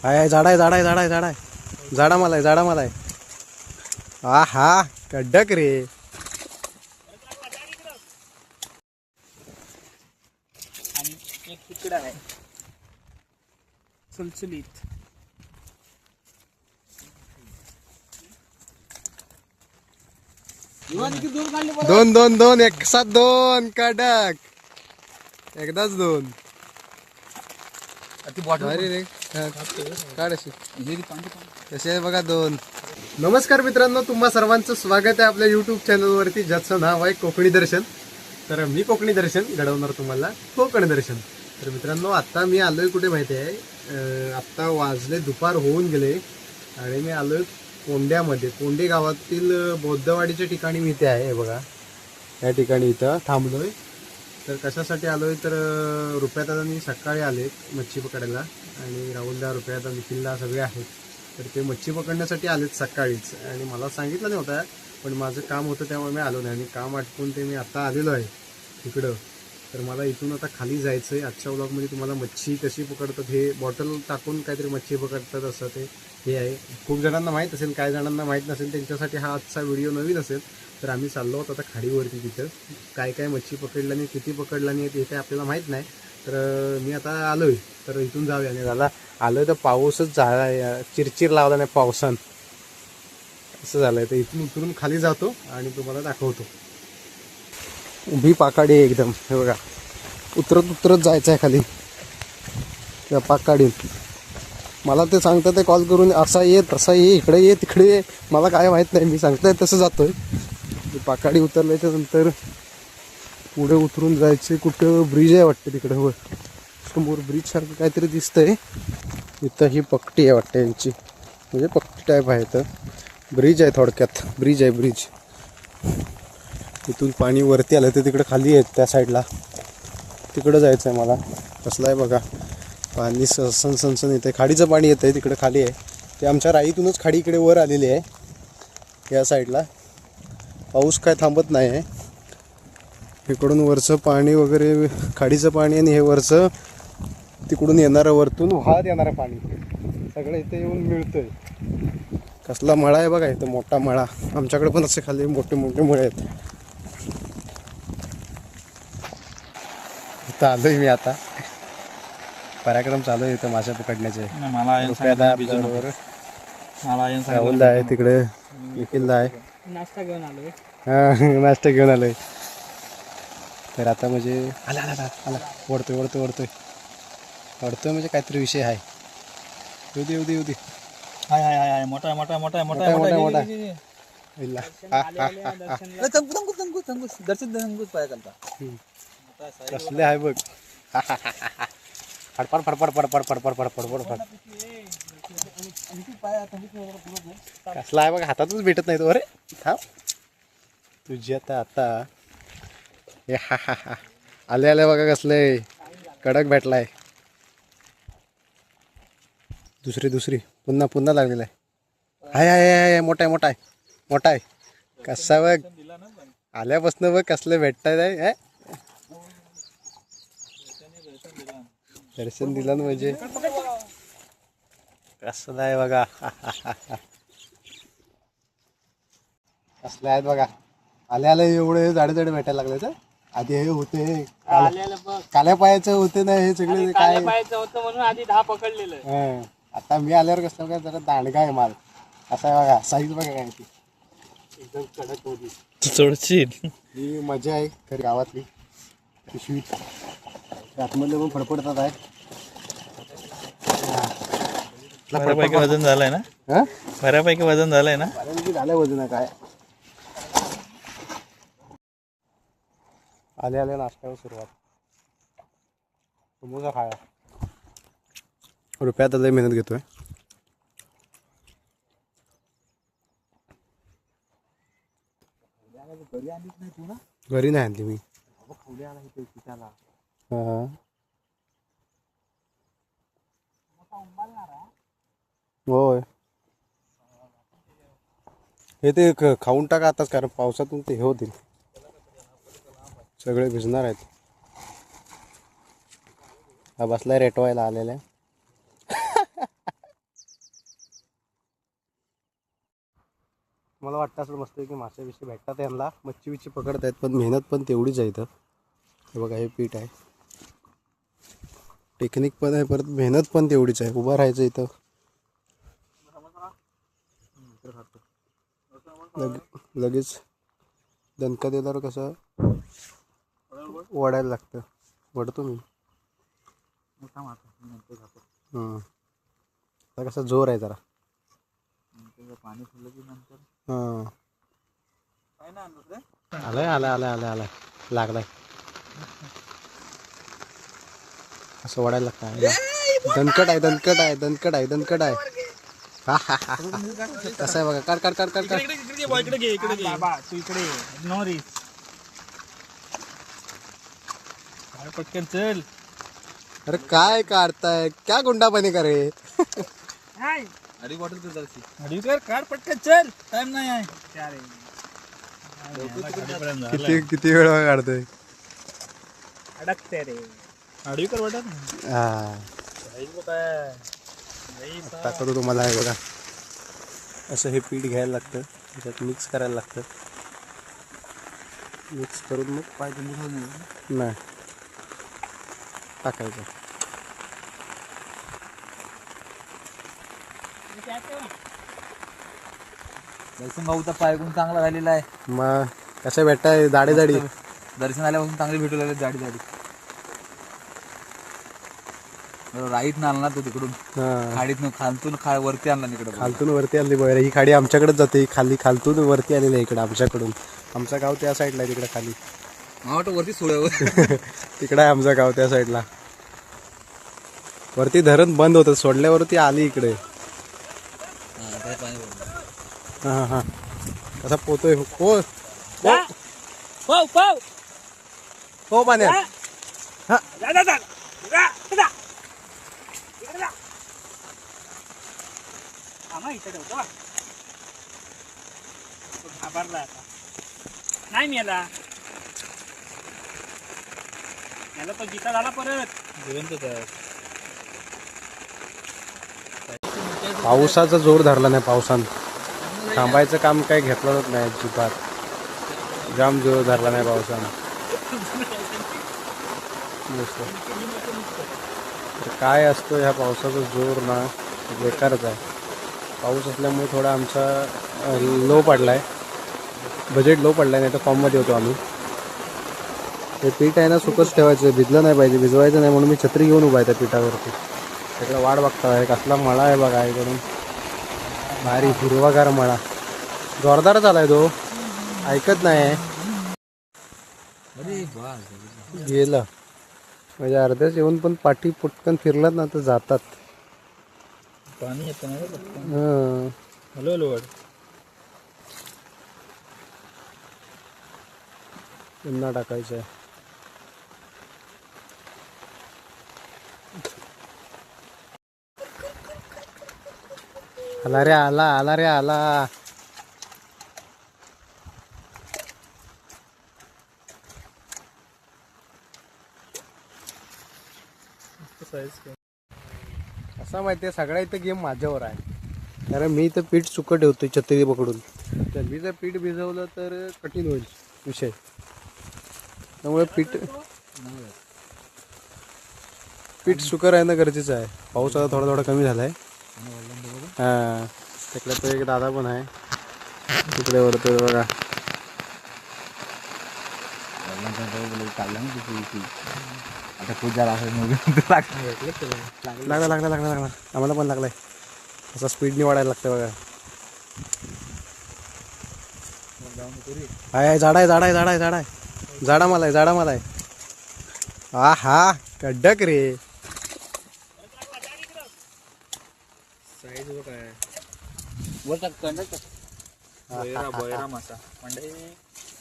आहे झाड आहे झाड आहे झाड आहे झाड आहे झाडा मला आहे झाडा मला आहे. हा हा कडक रे. आणि एक तिकडा आहे सुलसुलीत. दोन दोन दोन एक साथ दोन कडक एकदाच दोन. भारी रे. काढ अशी कसे आहे बघा दोन. नमस्कार मित्रांनो, तुम्हा सर्वांचं स्वागत आहे आपल्या युट्यूब चॅनलवरती ज्याचं नाव आहे कोकणी दर्शन. तर मी कोकणी दर्शन घडवणार तुम्हाला कोकण दर्शन. तर मित्रांनो आता मी आलोय कुठे माहिती आहे, आत्ता वाजले दुपार होऊन गेले आणि मी आलोय कोंड्यामध्ये. कोंडे गावातील बौद्धवाडीच्या ठिकाणी मी इथे आहे. हे बघा या ठिकाणी इथं थांबलोय. तर कशासाठी आलोय तर रुपयादादांनी सकाळी आले मच्छी पकडायला आणि राहुलदा रुपयादा निखिलदा सगळे आहेत. तर ते मच्छी पकडण्यासाठी आलेत सकाळीच आणि मला सांगितलं नाही होता, पण माझं काम होतं त्यामुळे मी आलो नाही आणि काम आटपून ते मी आता आलेलो आहे इकडं. तर मला इथून आता खाली जायचं आहे. आजच्या व्लॉगमध्ये तुम्हाला मच्छी कशी पकडतात हे बॉटल टाकून काहीतरी मच्छी पकडतात असं ते हे आहे. खूप जणांना माहीत असेल, काही जणांना माहीत नसेल, त्यांच्यासाठी हा आजचा व्हिडिओ नवीन असेल. तर आम्ही चाललो आहोत आता खाडीवरती. तिथं काय काय मच्छी पकडल्याने किती पकडल्याने ते काय आपल्याला माहीत नाही. तर मी आता आलो आहे, तर इथून जाऊया. आणि झाला आलो तर पाऊसच झाला, चिरचिर लावला नाही पावसानं असं झालं आहे. तर इथून उतरून खाली जातो आणि तुम्हाला दाखवतो. उभी पाकाडी आहे एकदम. हे बघा उतरत उतरत जायचं आहे खाली त्या पाकाडीत. मला ते सांगतात ते कॉल करून असा ये तसा ये इकडे ये तिकडे ये, मला काय माहीत नाही. मी सांगताय तसं जातोय. पाकाडी उतरल्याच्या नंतर पुढे उतरून जायचे. कुठं ब्रिज आहे वाटतं तिकडे, हो समोर ब्रिज सारखं काहीतरी दिसतंय. इथं ही पट्टी आहे वाटतं यांची, म्हणजे पट्टी टाईप आहे. तर ब्रिज आहे, थोडक्यात ब्रिज आहे ब्रिज. इथून पाणी वरती आलं तर तिकडे खाली आहे त्या साईडला, तिकडं जायचं आहे मला. कसलं आहे बघा पाणी सनसन सनसन येतं आहे. खाडीचं पाणी येतं आहे तिकडे खाली आहे. ते आमच्या राईतूनच खाडी इकडे वर आलेली आहे या साईडला. पाऊस काय थांबत नाही आहे. इकडून वरचं पाणी वगैरे खाडीचं पाणी आणि हे वरचं तिकडून येणारं वरतून वाहत येणारं पाणी सगळं इथे येऊन मिळतंय. कसला मळा आहे बघा इथं, मोठा मळा. आमच्याकडे पण असे खाली मोठे मोठे मळे आहेत. इथं आलोय मी आता, पराक्रम चालू आहे इथं मासे पकडण्याचे. राहुलदा आहे तिकडे, निखिलदा आहे. नाश्ता घेऊन आलोय. हां नाश्ता घेऊन आलोय. तर आता म्हणजे आला आला आला ओढतोय ओढतोय ओढतोय ओढतोय म्हणजे काहीतरी विषय आहे. येऊ दे येऊ दे येऊ दे. हाय हाय हाय मोठा मोठा मोठा मोठा मोठा मोठा दर्शन पाय घालता. कसले आहे बघ. फडफड फडफड फडफड फडफड फडफड फडफड. कसला आहे बघ, हातातच भेटत नाही तो. अरे थांब तुझी आता आता हे हा हा हा आले आले बघा कसले कडक भेटलाय. दुसरी दुसरी पुन्हा पुन्हा लागलेला आहे. हाय हाय हाय मोठा आहे मोठा आहे मोठा आहे. कसा बघ आल्यापासून बघ कसले भेटताय आहे. दर्शन दिलं म्हणजे कसलं आहे बघा. कसले आहेत बघा. आले आले एवढे जाडे जाडे भेटायला लागले. तर आधी हे होते काल्या पायाचं होते ना हे सगळे काय होतं म्हणून आधी 10 पकडलेलं. आता मी आल्यावर कसलं काय जरा दांडगा आहे माल. असा आहे बघा साईज बघा काय ती एकदम कडक होती. चोडशील ही मजा आहे खरी गावातली. पिशवी आतमध्ये पण फडफडतात आहे. बऱ्यापैकी वजन झालंय ना. हा बऱ्यापैकी वजन झालंय ना. बऱ्यापैकी झालंय वजन. काय आले आले नाश्त्यावर सुरुवात. समोसा खाया. रुपयात लय मेहनत घेतोय. घरी नाही आणली मी. होय हे ते खाऊन टाका आताच, कारण पावसातून ते हे होतील सगळे भिजणार आहेत. हा बसलाय रेटवायला आलेला. मला वाटतं असं मस्त की मासे बिशे भेटतात यांना, मच्छी बिच्छी पकडतायत, पण मेहनत पण तेवढीच आहे इथं. हे बघा हे पीठ आहे, टेक्निक पण आहे, परत मेहनत पण तेवढीच आहे. उभं राहायचं इथं, लगेच दणका दिल्यावर कसं वडायला लागतं. वडतो मी. आता कसा जोर आहे जरा. पाणी फुललं की नंतर आलाय आलाय आलाय आलाय आलाय लागलाय. असं वडायला लागतं. दणकट आहे दणकट आहे दणकट आहे दणकट आहे. हा हा हा कसं आहे बघा. काढ काढ काढ काढ काढ. पटकन चल. अरे काय काढताय, क्या गुंडापणी करे. काढ पटकन चल, टाइम नाही आहे. किती किती वेळ काढतोय. अडकते रे अडीकर वाटत. दाखवतो तुम्हाला. आहे बघा असं हे पीठ घ्यायला लागतं, त्याच्यात मिक्स करायला लागतं. मिक्स करून मग नाही टाकायचं. दर्शन भाऊचा पायगुण चांगला झालेला आहे. मग कसं भेटताय जाडी जाडी. दर्शन आल्यापासून चांगली भेटू लागले जाडी जाडी. राईट ना आणला तो तिकडून खाडीतून खालतून वरती आणला तिकडे. खालतून वरती आली बरं. ही खाडी आमच्याकडेच जाते. खाली खालतून वरती आलेली आहे इकडे आमच्याकडून. आमचं गाव त्या साईडला आहे तिकडे खाली. वरती सोडावं. तिकडे आहे आमचं गाव त्या साईडला. वरती धरण बंद होतं, सोडल्यावरती आली इकडे. हा हा कसा पोतोय. हो हो पाण्यात. हा नाही मेला तो जिता झाला परत. पावसाचा जोर धरला नाही. पावसानं थांबायचं काम काही घेतलंच नाही अजिबात. जाम जोर धरला नाही पावसानं. काय असतो ह्या पावसाचा जोर ना बेकारच आहे. पाऊस असल्यामुळे थोडा आमचा लो पडला आहे, बजेट लो पडला आहे. नाही तर फॉर्ममध्ये होतो आम्ही. ते पीठ आहे ना सुकच ठेवायचं, भिजलं नाही पाहिजे, भिजवायचं नाही. म्हणून मी छत्री घेऊन उभा आहे त्या पिठावरती. त्याकडे वाट बघता आहे. कसला मळा आहे बघा इकडून. भारी हिरवागार मळा. जोरदार चालाय तो, ऐकत नाही. गेलं म्हणजे अर्ध्याच येऊन पण पाठी पुटकन फिरलात ना तर जातात. पाणी येतं ना. हॅलो हॅलो पुन्हा टाकायचं आहे. आला रे आला आला रे आला. असा माहिती आहे सगळ्या इथं गेम माझ्यावर आहे. कारण मी तर पीठ सुकं ठेवतोय छत्री पकडून. तर मी जर पीठ भिजवलं तर कठीण होईल विषय. त्यामुळे पीठ सुकं राहणं गरजेचं आहे. पाऊस आता थोडा थोडा कमी झाला आहे. हां तिकडे तो एक दादा पण आहे तिकडे वरतो बघा. आता पूजा लागला लागला लागला लागला लागला. आम्हाला पण लागलाय. असा स्पीडने वाढायला लागतं बघा. आहे झाड आहे झाड आहे झाड आहे झाड आहे. झाडा मला आहे झाडा मला आहे. हा हा कडक रे. साईज काय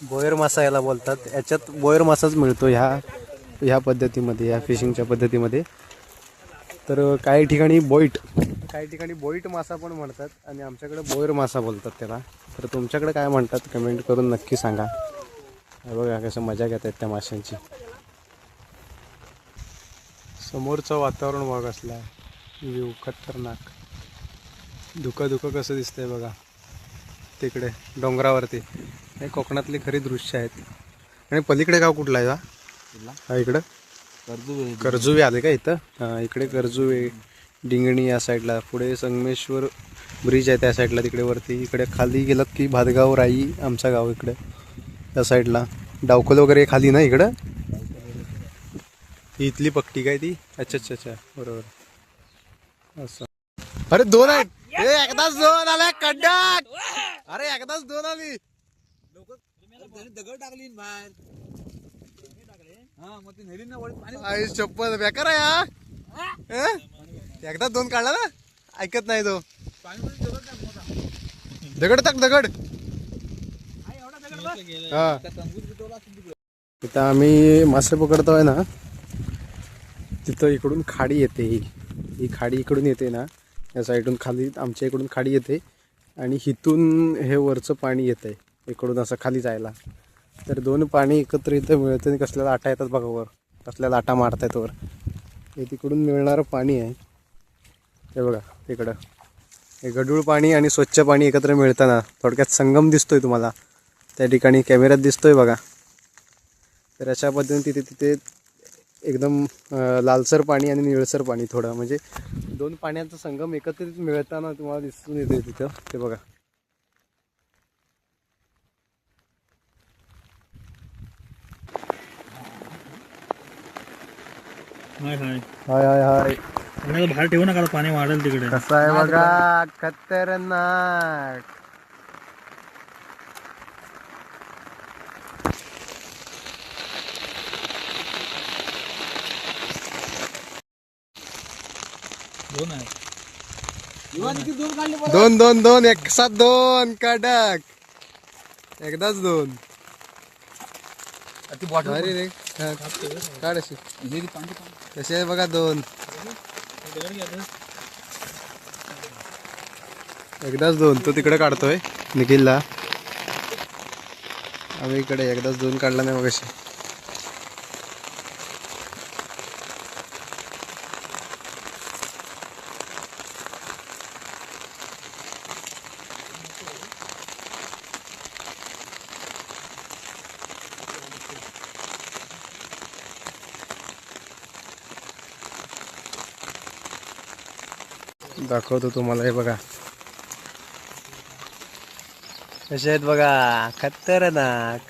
बोयर मासा याला बोलतात. याच्यात बोयर मासाच मिळतो ह्या पद्धतीमध्ये, या फिशिंगच्या पद्धतीमध्ये. तर काही ठिकाणी बोईट मासा पण म्हणतात आणि आमच्याकडे बोयर मासा बोलतात त्याला. तर तुमच्याकडे काय म्हणतात कमेंट करून नक्की सांगा. बघा कसं मजा घेत आहेत त्या माशांची. समोरचं वातावरण बघ असला व्ह्यू खतरनाक. धुकं धुकं कसं दिसतंय बघा. तिकडे डोंगरावरती. हे कोकणातली खरी दृश्य आहेत. आणि पलीकडे गाव कुठलं आहे हा? इकडं कर्जुवे आले का इथं? हां, इकडे कर्जुवे, डिंगणी या साईडला. पुढे संगमेश्वर ब्रिज आहे त्या साईडला तिकडे वरती. इकडे खाली गेलं की भातगाव राई आमचं गाव इकडे त्या साईडला. डावखोल वगैरे खाली ना इकडं. ही इथली पट्टी काय ती? अच्छा अच्छा अच्छा, बरोबर. असं. अरे दोन आहेत. एकदाच दोन आल्या कंडक. अरे एकदाच दोन आली. दगड टाकली बाहेर. हा मग ती नेली ना वळी पाणी. आई चप्पल बेकार आहे हा. हं? एकदा दोन काढला ना, ऐकत नाही तो. दगड टाक दगड. हा, इथं आम्ही मासे पकडतोय ना, तिथं इकडून खाडी येते. ही खाडी इकडून येते ना, या साईडून खाली आमच्या इकडून खाडी येते आणि इथून हे वरचं पाणी येतंय इकडून असं खाली जायला. तर दोन पाणी एकत्र इथं मिळतं आणि कसल्या लाटा येतात बघा वर, कसल्या लाटा मारतायत वर. हे तिकडून मिळणारं पाणी आहे. हे बघा तिकडं हे गढूळ पाणी आणि स्वच्छ पाणी एकत्र मिळताना थोडक्यात संगम दिसतोय तुम्हाला त्या ठिकाणी, कॅमेऱ्यात दिसतोय बघा. तर अशा पद्धतीने तिथे एकदम लालसर पाणी आणि निळसर पाणी थोडं, म्हणजे दोन पाण्याचा संगम एकत्रित मिळताना तुम्हाला दिसून येते तिथं. ते बघा. हाय हाय हाय हाय हाय. बाहेर ठेवू नका, पाणी वाढेल तिकडे. कसं आहे बघा, खतरनाक. दोन आहे. दोन दोन दोन एक साथ दोन कडक. एकदाच दोन. ती बॉटल अरे रे, हा, काढ अशी. कसे आहे बघा दोन. एकदाच दोन. तो तिकडे काढतोय निखिलला. आम्ही इकडे एकदाच दोन काढला नाही मग अशी. दाखवतो तुम्हाला. हे बघा कसे आहेत बघा, खतरनाक.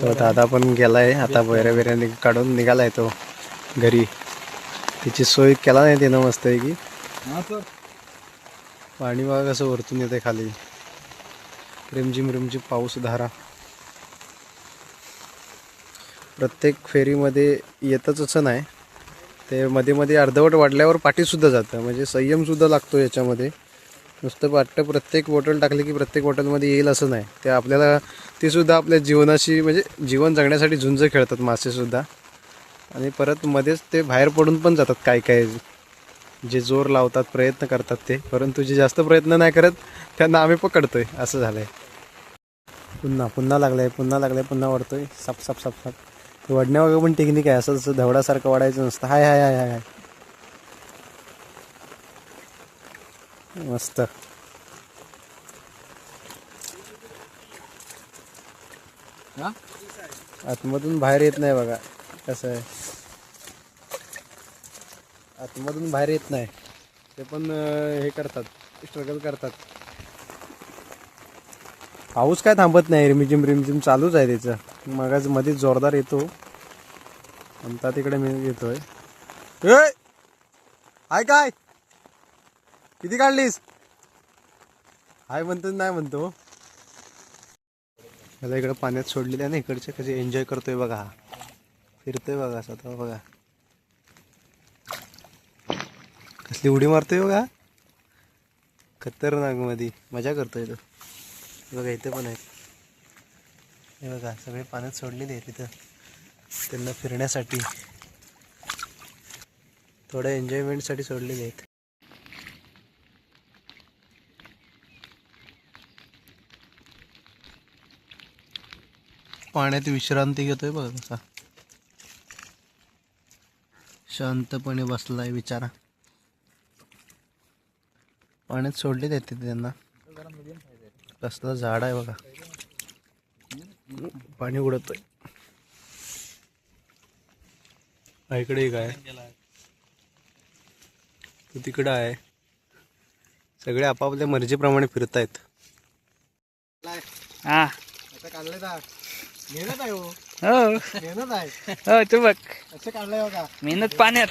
तो दादा पण गेलाय आता, बैऱ्या बिऱ्या काढून निघालाय तो घरी. तिची सोय केला नाही त्यानं मस्त आहे की. पाणी बघा कसं वरतून येते खाली. रिमझिम रिमझिम पाऊस धारा प्रत्येक फेरीमध्ये येतच असं नाही. ते मध्ये मध्ये अर्धवट वाढल्यावर पाठीसुद्धा जातं, म्हणजे संयमसुद्धा लागतो याच्यामध्ये. नुसतं वाटतं प्रत्येक बॉटल टाकली की प्रत्येक बॉटलमध्ये येईल असं नाही. ते आपल्याला ते सुद्धा आपल्या जीवनाशी, म्हणजे जीवन जगण्यासाठी झुंज खेळतात मासेसुद्धा. आणि परत मध्येच ते बाहेर पडून पण जातात काय काय, जे जोर लावतात प्रयत्न करतात ते, परंतु जे जास्त प्रयत्न नाही करत त्यांना आम्ही पकडतोय. असं झालं आहे. पुन्हा लागलं आहे, पुन्हा वाढतोय. साप साप साप साप. वडण्यावगैरे पण टेक्निक आहे. असं जसं धवडासारखं वाढायचं नसतं. हाय हाय हाय हाय हाय. मस्त. आतमधून बाहेर येत नाही बघा कसं आहे. आतमधून बाहेर येत नाही. ते पण हे करतात, स्ट्रगल करतात. पाऊस काय थांबत नाही. रिमझिम रिमझिम चालूच आहे त्याचं. मगाच मध्ये जोरदार येतो. म्हणता तिकडे मी येतोय. हाय काय किती काढलीस? हाय म्हणतो नाही म्हणतो. मला इकडे पाण्यात सोडलेलं आहे ना, इकडचे कसे एन्जॉय करतोय बघा. फिरतोय बघा स्वतः बघा. कसली उडी मारतोय बघा. खतरनाक मध्ये मजा करतोय तो बघा. इथे पण आहेत हे बघा, सगळे पाण्यात सोडलेले आहेत तिथं त्यांना फिरण्यासाठी, थोड्या एन्जॉयमेंटसाठी सोडलेले आहेत. पाण्यात विश्रांती घेतोय बघा कसा. शांतपणे बसलाय बिचारा. पाण्यात सोडले देते त्यांना. कसलं झाड आहे बघा, पाणी उडतोय. इकडे एक आहे, तो तिकडं आहे. सगळे आपापल्या मर्जीप्रमाणे फिरतायत. हा आता काढलंय का? मेहनत आहे हो, हो मेहनत आहे. हो तू बघ असं काढलंय बघा. मेहनत पाण्यात.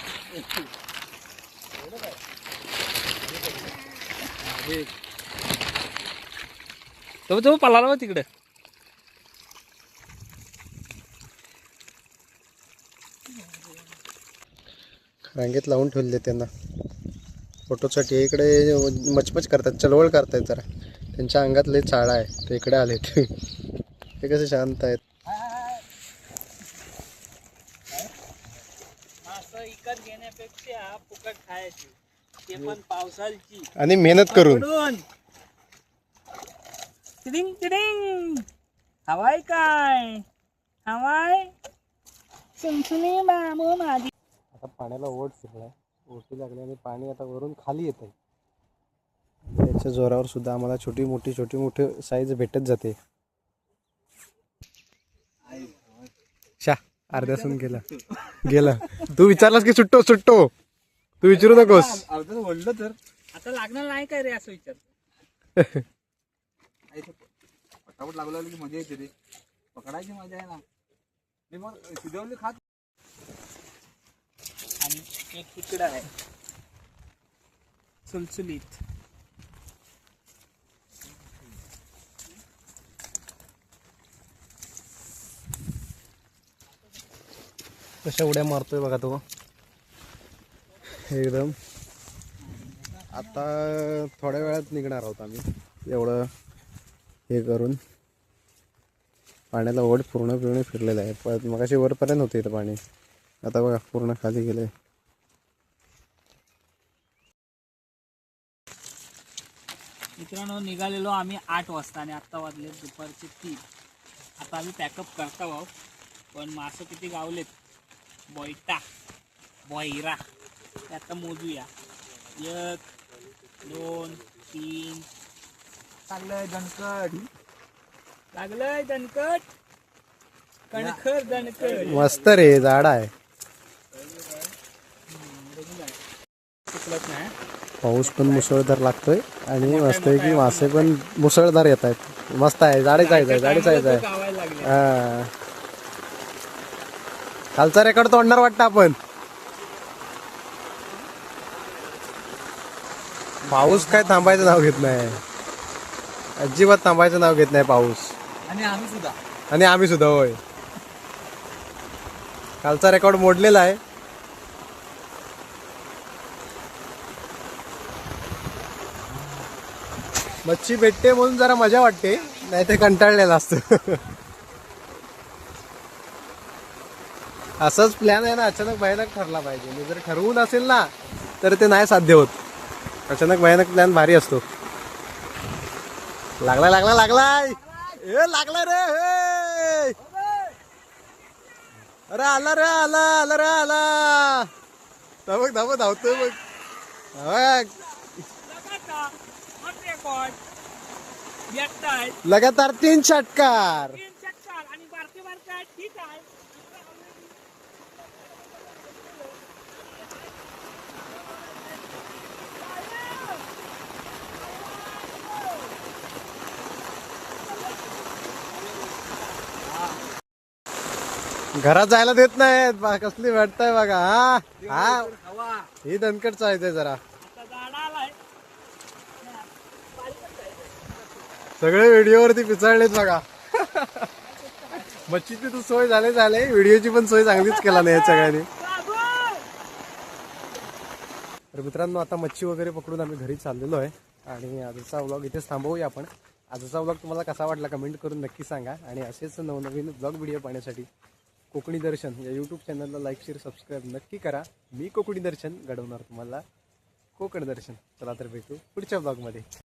तो पळाला हो तिकडे. रांगेत लावून ठेवले त्यांना फोटोसाठी. इकडे मचमच करतात, चळवळ करतायत जरा. त्यांच्या अंगात लय चाळा आहे, ते इकडे आलेत. ते कसे शांत आहेत. असं इकत घेण्यापेक्षा फुकट खायची, ते पण पावसाळची. आणि मेहनत करून. टिडिंग टिडिंग हवाय काय हवाय सुनसुनी मामू माझी. आता पाण्याला ओढ फिरलाय, ओढी लागली आणि पाणी आता वरून खाली येत आहे. त्याच्या जोरावर सुद्धा आम्हाला छोटी मोठी साईज भेटत जाते. शा अर्ध्यासून गेला. तू विचारलास की सुट्टो तू विचारू नकोस. अर्धा ओढलं तर आता लागणार नाही काय रे असं विचार. पटापट लागू लागली की मजा येते रे, पकडायची मजा आहे ना. मी मग शिजवली खात. आणि एक तिकडं आहे सुलसुलीत. कशा उड्या मारतोय बघा तो एकदम. आता थोड्या वेळात निघणार आहोत आम्ही. एवढं हे करून पाण्याला ओढ पूर्ण फिरलेलं आहे. पण मगाशी वरपर्यंत होते इथं पाणी, आता बघा पूर्ण खाली गेलंय. मित्रांनो निघालेलो आम्ही 8 वाजता आणि आत्ता वाजले दुपारचे 3. आता आम्ही पॅकअप करता भाऊ, पण मासं किती गावलेत बॉयरा ते आता मोजूया. 1 2 3. लागलंय दणकट कणखर दणकट. मस्त रे, झाड आहे. चुकलत नाही. पाऊस पण मुसळधार लागतोय आणि मस्त आहे की मासे पण मुसळधार येत आहेत. मस्त आहे, जाडीच आहे. गावायला लागले. हा, कालचा रेकॉर्ड तोडणार वाटतं आपण. पाऊस काय थांबायचं नाव घेत नाही, अजिबात थांबायचं नाव घेत नाही पाऊस. आणि आम्ही सुद्धा होय. कालचा रेकॉर्ड मोडलेला आहे. मच्छी भेटते म्हणून जरा मजा वाटते, नाही ते कंटाळलेलं असतं. असंच प्लॅन आहे ना, अचानक भयानक ठरला पाहिजे. आणि जर ठरवून असेल ना तर ते नाही साध्य होत. अचानक भयानक प्लॅन भारी असतो. लागलाय ए लागला रे. हे अरे आला धावतोय बघ. लगातार 3 षटकार. आणि बारके बारके ठीक आहे. घरात जायला देत नाहीत. कसली वाटतंय बघा. हा ही दणकट चालते जरा. सगळे व्हिडिओवरती पिचाळलेत बघा. मच्छीची तर सोय झाले, व्हिडिओची पण सोय चांगलीच केला नाही सगळ्यांनी. तर मित्रांनो आता मच्छी वगैरे पकडून आम्ही घरी चाललेलो आहे आणि आजचा व्लॉग इथेच थांबवूया आपण. आजचा व्लॉग तुम्हाला कसा वाटला कमेंट करून नक्की सांगा. आणि असेच नवनवीन व्लॉग व्हिडिओ पाहण्यासाठी कोकणी दर्शन या यूट्यूब चॅनलला लाईक शेअर सबस्क्राईब नक्की करा. मी कोकणी दर्शन घडवणार तुम्हाला कोकण दर्शन. चला तर भेटू पुढच्या व्लॉगमध्ये.